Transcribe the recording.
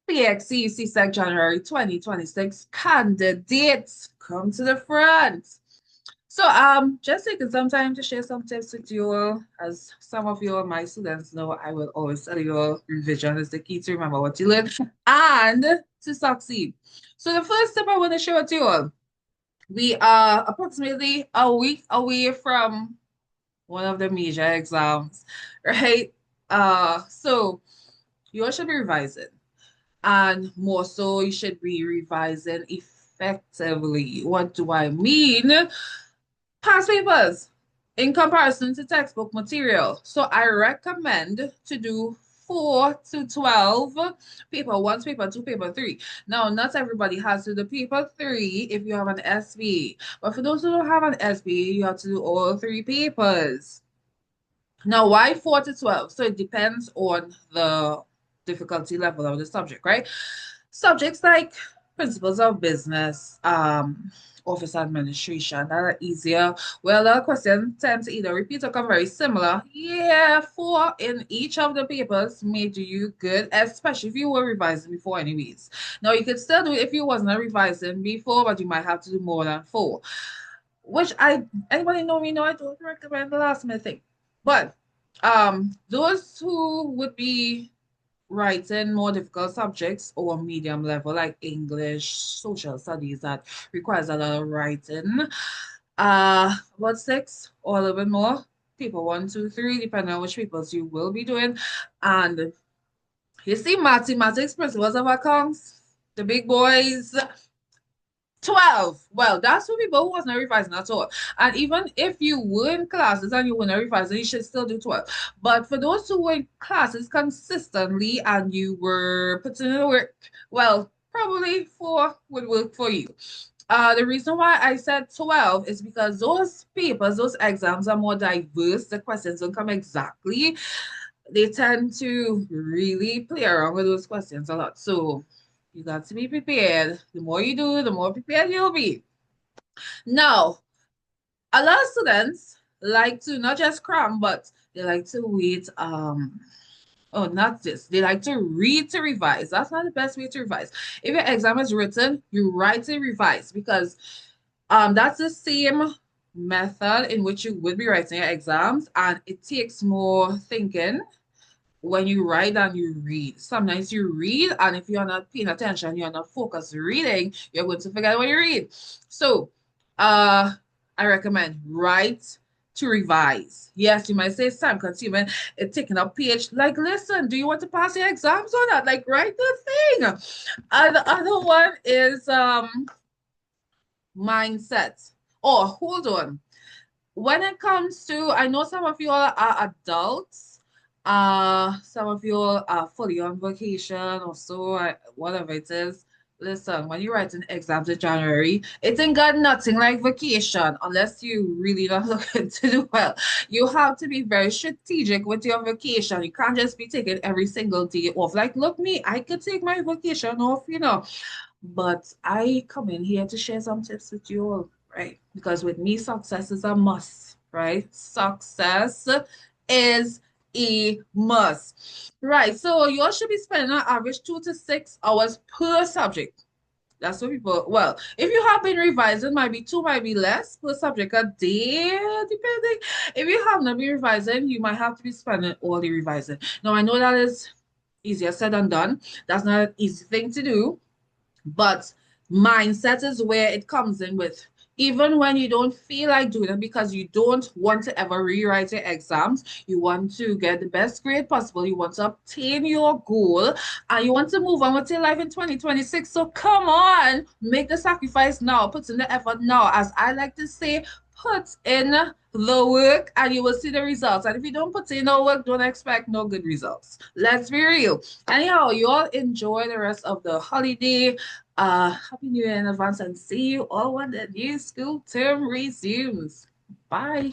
CXC CSEC January 2026 candidates come to the front. So just taking some time to share some tips with you all. As some of you, my students, know, I will always tell you all revision is the key to remember what you learn and to succeed. So the first tip I want to share with you all, we are approximately a week away from one of the major exams, right? So you all should be revising. And more so, you should be revising effectively. What do I mean? Past papers in comparison to textbook material. So I recommend to do 4 to 12 paper 1, paper 2, paper 3. Now, not everybody has to do paper 3 if you have an SB. But for those who don't have an SB, you have to do all 3 papers. Now, why 4 to 12? So it depends on the difficulty level of the subject, right? Subjects like principles of business, office administration that are easier. Well, the questions tend to either repeat or come very similar. Yeah, 4 in each of the papers may do you good, especially if you were revising before anyways. Now, you could still do it if you wasn't revising before, but you might have to do more than 4. Which anybody know me know I don't recommend the last minute thing. But those who would be writing more difficult subjects or medium level like English, social studies that requires a lot of writing, about 6 or a little bit more, people 1, 2, 3, depending on which papers you will be doing. And you see mathematics, principles of accounts, the big boys, 12. Well, that's for people who wasn't revising at all. And even if you were in classes and you weren't revising, you should still do 12. But for those who were in classes consistently and you were putting in the work, well, probably 4 would work for you. The reason why I said 12 is because those papers, those exams are more diverse. The questions don't come exactly. They tend to really play around with those questions a lot. So you got to be prepared. The more you do, the more prepared you'll be. Now, a lot of students like to not just cram, but they like to wait. Oh, not this. They like to read to revise. That's not the best way to revise. If your exam is written, you write to revise because that's the same method in which you would be writing your exams, and it takes more thinking when you write and you read. Sometimes you read, and if you're not paying attention, you're not focused reading, you're going to forget what you read. So, I recommend write to revise. Yes, you might say it's time consuming, it's taking up page. Like, listen, do you want to pass your exams or not? Like, write the thing. And the other one is mindset. Oh, hold on. When it comes to, I know some of you all are adults. Some of you all are fully on vacation or so, whatever it is. Listen, when you're writing exams in January, it ain't got nothing like vacation unless you really not looking to do well. You have to be very strategic with your vacation. You can't just be taking every single day off. Like, look, me, I could take my vacation off, but I come in here to share some tips with you all, right? Because with me, success is a must, right? Success is a must. Right. So you all should be spending on average 2 to 6 hours per subject. That's what people, well, if you have been revising, might be 2, might be less per subject a day, depending. If you have not been revising, you might have to be spending all the revising. Now, I know that is easier said than done. That's not an easy thing to do. But mindset is where it comes in with. Even when you don't feel like doing it because you don't want to ever rewrite your exams, you want to get the best grade possible, you want to obtain your goal, and you want to move on with your life in 2026. So come on, make the sacrifice now, put in the effort now. As I like to say, put in the work and you will see the results. And if you don't put in no work, don't expect no good results. Let's be real. Anyhow, you all enjoy the rest of the holiday. Happy New Year in advance and see you all when the new school term resumes. Bye.